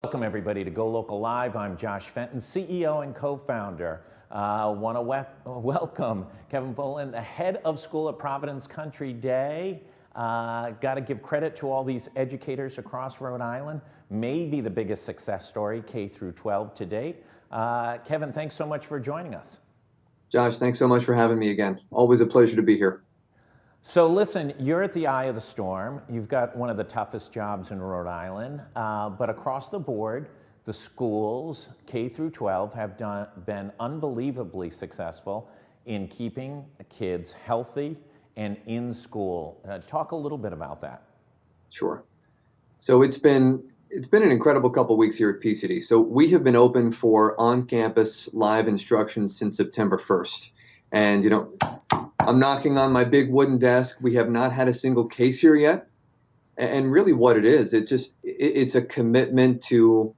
Welcome everybody to Go Local Live. I'm Josh Fenton, CEO and co-founder. Want to welcome Kevin Folan, the head of school at Providence Country Day. Got to give credit to all these educators across Rhode Island. Maybe the biggest success story, K through 12 to date. Kevin, thanks so much for joining us. Josh, thanks so much for having me again. Always a pleasure to be here. So listen, you're at the eye of the storm. You've got one of the toughest jobs in Rhode Island, but across the board, the schools, K through 12, have been unbelievably successful in keeping kids healthy and in school. Talk a little bit about that. Sure. So it's been an incredible couple of weeks here at PCD. So we have been open for on-campus live instruction since September 1st. And, I'm knocking on my big wooden desk. We have not had a single case here yet. And really what it is, it's a commitment to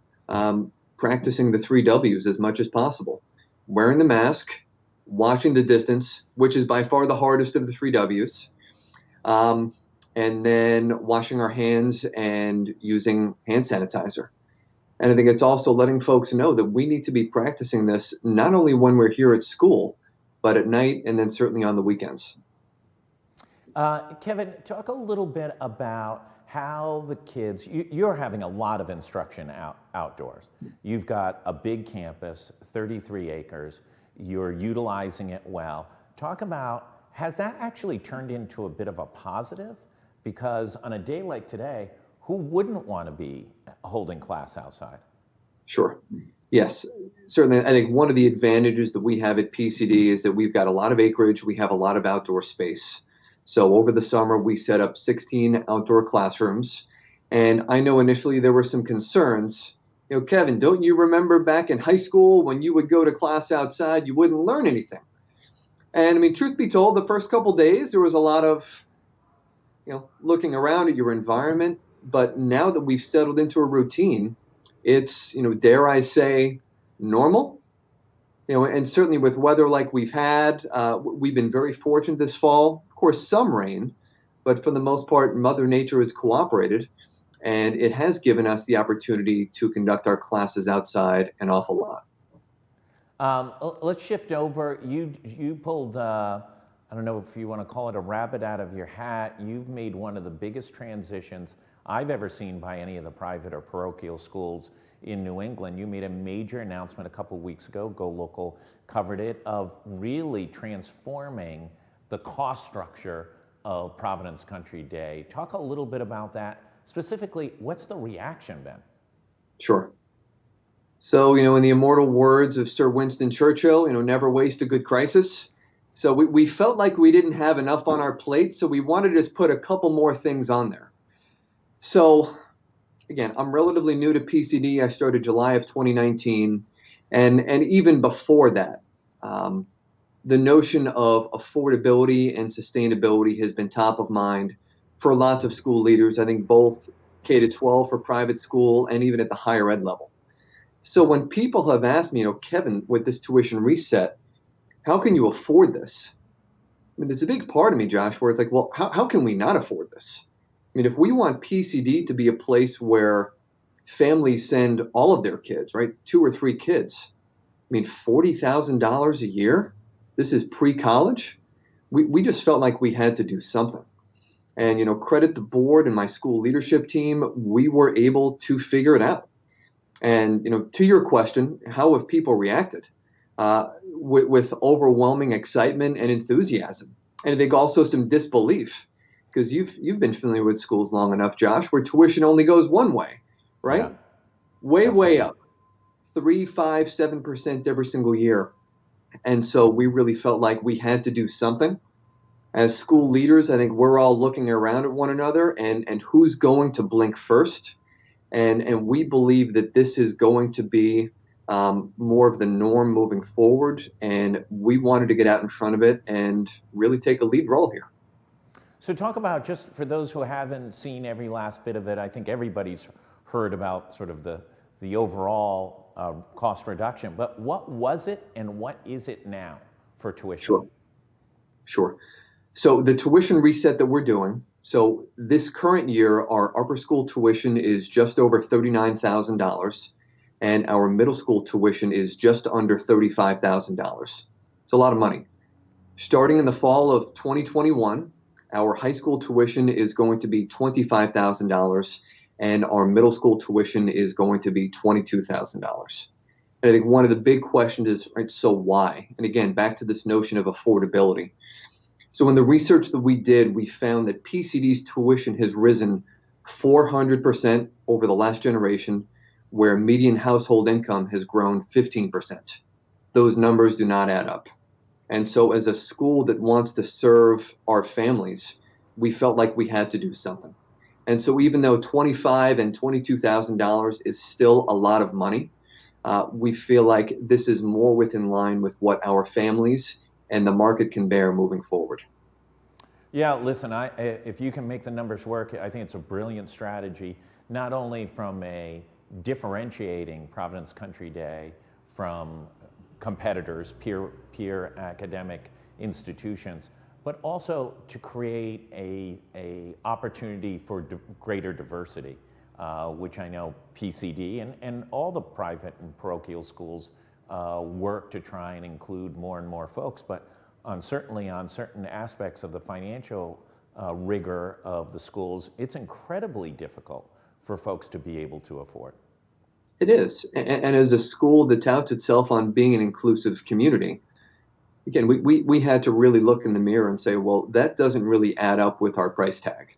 practicing the 3 W's as much as possible. Wearing the mask, watching the distance, which is by far the hardest of the 3 W's, and then washing our hands and using hand sanitizer. And I think it's also letting folks know that we need to be practicing this not only when we're here at school, but at night and then certainly on the weekends. Kevin, talk a little bit about how the kids, you're having a lot of instruction outdoors. You've got a big campus, 33 acres. You're utilizing it well. Talk about, has that actually turned into a bit of a positive? Because on a day like today, who wouldn't want to be holding class outside? Sure. Yes, certainly. I think one of the advantages that we have at PCD is that we've got a lot of acreage. We have a lot of outdoor space. So over the summer, we set up 16 outdoor classrooms. And I know initially there were some concerns. Kevin, don't you remember back in high school when you would go to class outside, you wouldn't learn anything? And I mean, truth be told, the first couple days, there was a lot of, looking around at your environment. But now that we've settled into a routine, it's, dare I say, normal. And certainly with weather like we've had, we've been very fortunate this fall. Of course, some rain, but for the most part, Mother Nature has cooperated, and it has given us the opportunity to conduct our classes outside an awful lot. Let's shift over. You pulled, I don't know if you want to call it a rabbit out of your hat. You've made one of the biggest transitions I've ever seen by any of the private or parochial schools in New England. You made a major announcement a couple of weeks ago, Go Local covered it, of really transforming the cost structure of Providence Country Day. Talk a little bit about that. Specifically, what's the reaction been? Sure. So, in the immortal words of Sir Winston Churchill, never waste a good crisis. So we felt like we didn't have enough on our plate, so we wanted to just put a couple more things on there. So, again, I'm relatively new to PCD. I started July of 2019. And even before that, the notion of affordability and sustainability has been top of mind for lots of school leaders, I think both K-12 for private school and even at the higher ed level. So when people have asked me, Kevin, with this tuition reset, how can you afford this? I mean, there's a big part of me, Josh, where it's like, well, how can we not afford this? I mean, if we want PCD to be a place where families send all of their kids, right, 2 or 3 kids, I mean, $40,000 a year, this is pre-college, we just felt like we had to do something. And, credit the board and my school leadership team, we were able to figure it out. And, to your question, how have people reacted? With overwhelming excitement and enthusiasm. And I think also some disbelief. Because you've been familiar with schools long enough, Josh, where tuition only goes one way, right? Yeah. Way up, 3, 5, 7% every single year. And so we really felt like we had to do something. As school leaders, I think we're all looking around at one another and who's going to blink first. And we believe that this is going to be more of the norm moving forward. And we wanted to get out in front of it and really take a lead role here. So talk about, just for those who haven't seen every last bit of it, I think everybody's heard about sort of the overall cost reduction, but what was it and what is it now for tuition? Sure. So the tuition reset that we're doing So this current year, our upper school tuition is just over $39,000, and our middle school tuition is just under $35,000. It's a lot of money. Starting in the fall of 2021, our high school tuition is going to be $25,000, and our middle school tuition is going to be $22,000. And I think one of the big questions is, right, so why? And again, back to this notion of affordability. So in the research that we did, we found that PCD's tuition has risen 400% over the last generation, where median household income has grown 15%. Those numbers do not add up. And so as a school that wants to serve our families, we felt like we had to do something. And so even though $25,000 and $22,000 is still a lot of money, we feel like this is more within line with what our families and the market can bear moving forward. Yeah, listen, if you can make the numbers work, I think it's a brilliant strategy, not only from a differentiating Providence Country Day from competitors, peer academic institutions, but also to create a opportunity for greater diversity, which I know PCD and all the private and parochial schools work to try and include more and more folks, but certainly on certain aspects of the financial rigor of the schools, it's incredibly difficult for folks to be able to afford. It is. And as a school that touts itself on being an inclusive community, again, we had to really look in the mirror and say, well, that doesn't really add up with our price tag.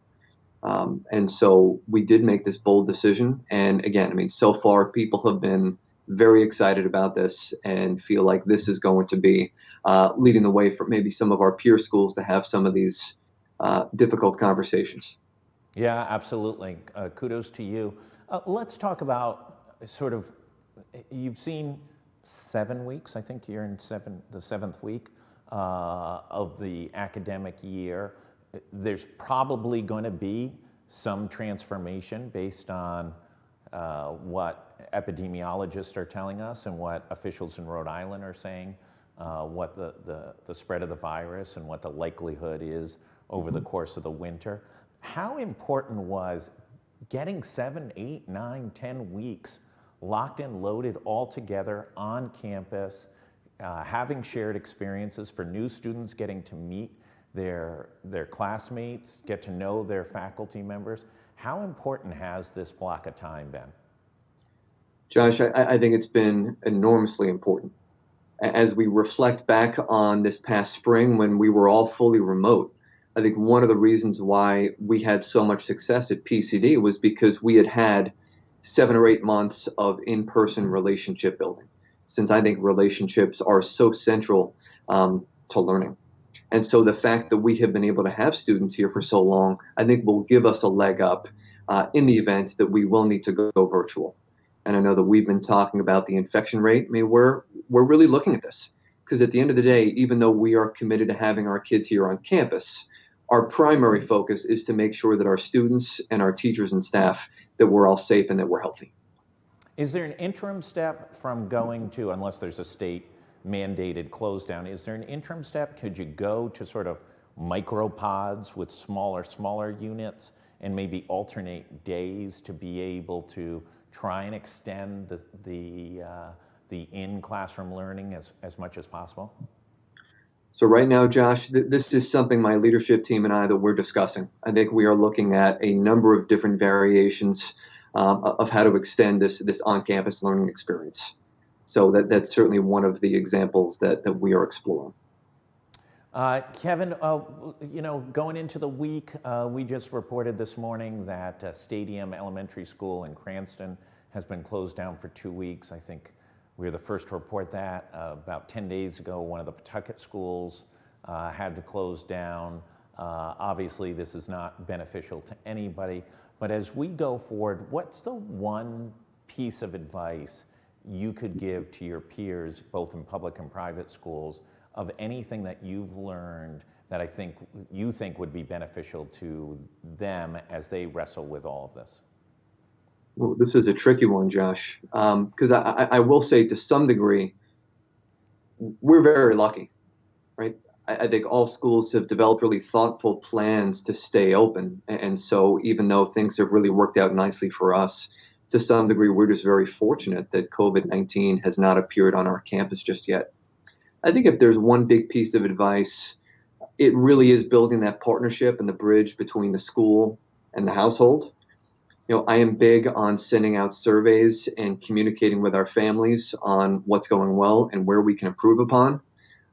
And so we did make this bold decision. And again, I mean, so far people have been very excited about this and feel like this is going to be leading the way for maybe some of our peer schools to have some of these difficult conversations. Yeah, absolutely. Kudos to you. Let's talk about sort of, you've seen 7 weeks, I think you're in the seventh week of the academic year. There's probably going to be some transformation based on what epidemiologists are telling us and what officials in Rhode Island are saying, what the spread of the virus and what the likelihood is over the course of the winter. How important was getting 7, 8, 9, 10 weeks locked and loaded all together on campus, having shared experiences for new students, getting to meet their classmates, get to know their faculty members? How important has this block of time been? Josh, I think it's been enormously important. As we reflect back on this past spring when we were all fully remote, I think one of the reasons why we had so much success at PCD was because we had 7 or 8 months of in-person relationship building, since I think relationships are so central to learning. And so the fact that we have been able to have students here for so long, I think will give us a leg up in the event that we will need to go virtual. And I know that we've been talking about the infection rate. I mean, we're really looking at this because at the end of the day, even though we are committed to having our kids here on campus, our primary focus is to make sure that our students and our teachers and staff, that we're all safe and that we're healthy. Is there an interim step from going to, unless there's a state mandated close down, is there an interim step? Could you go to sort of micropods with smaller units and maybe alternate days to be able to try and extend the in-classroom learning as much as possible? So right now, Josh, this is something my leadership team and I that we're discussing. I think we are looking at a number of different variations of how to extend this on-campus learning experience. So that's certainly one of the examples that we are exploring. Kevin, going into the week, we just reported this morning that Stadium Elementary School in Cranston has been closed down for 2 weeks. I think we were the first to report that. About 10 days ago, one of the Pawtucket schools had to close down. Obviously, this is not beneficial to anybody. But as we go forward, what's the one piece of advice you could give to your peers, both in public and private schools, of anything that you've learned that you think would be beneficial to them as they wrestle with all of this? Well, this is a tricky one, Josh, because I will say to some degree, we're very lucky, right? I think all schools have developed really thoughtful plans to stay open. And so even though things have really worked out nicely for us, to some degree, we're just very fortunate that COVID-19 has not appeared on our campus just yet. I think if there's one big piece of advice, it really is building that partnership and the bridge between the school and the household. I am big on sending out surveys and communicating with our families on what's going well and where we can improve upon.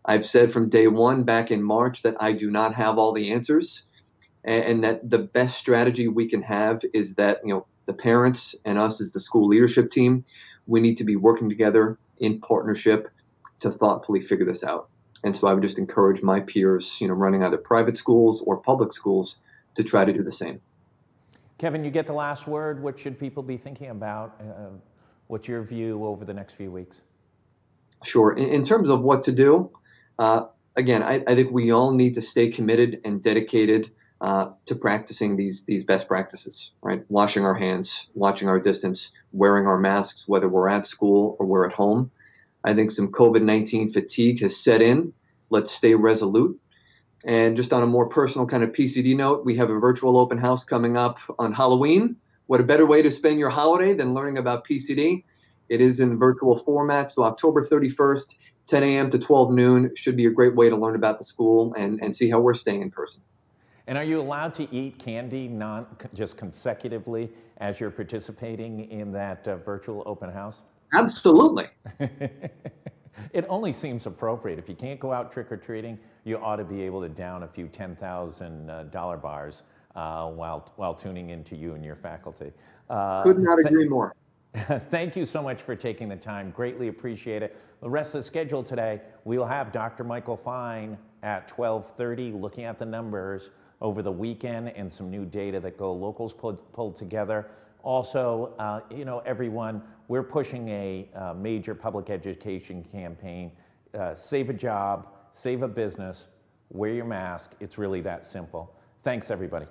I've said from day one back in March that I do not have all the answers, and that the best strategy we can have is that, the parents and us as the school leadership team, we need to be working together in partnership to thoughtfully figure this out. And so I would just encourage my peers, running either private schools or public schools to try to do the same. Kevin, you get the last word. What should people be thinking about? What's your view over the next few weeks? Sure. In terms of what to do, again, I think we all need to stay committed and dedicated to practicing these best practices, right? Washing our hands, watching our distance, wearing our masks, whether we're at school or we're at home. I think some COVID-19 fatigue has set in. Let's stay resolute. And just on a more personal kind of PCD note, we have a virtual open house coming up on Halloween. What a better way to spend your holiday than learning about PCD? It is in virtual format, so October 31st, 10 a.m. to 12 noon should be a great way to learn about the school and see how we're staying in person. And are you allowed to eat candy just consecutively as you're participating in that virtual open house? Absolutely. It only seems appropriate. If you can't go out trick-or-treating, you ought to be able to down a few $10,000 bars while tuning into you and your faculty. Could not agree more. Thank you so much for taking the time. Greatly appreciate it. The rest of the schedule today, we'll have Dr. Michael Fine at 12:30 looking at the numbers over the weekend and some new data that GoLocal's pulled together. Also, everyone, we're pushing a major public education campaign. Save a job, save a business, wear your mask. It's really that simple. Thanks, everybody.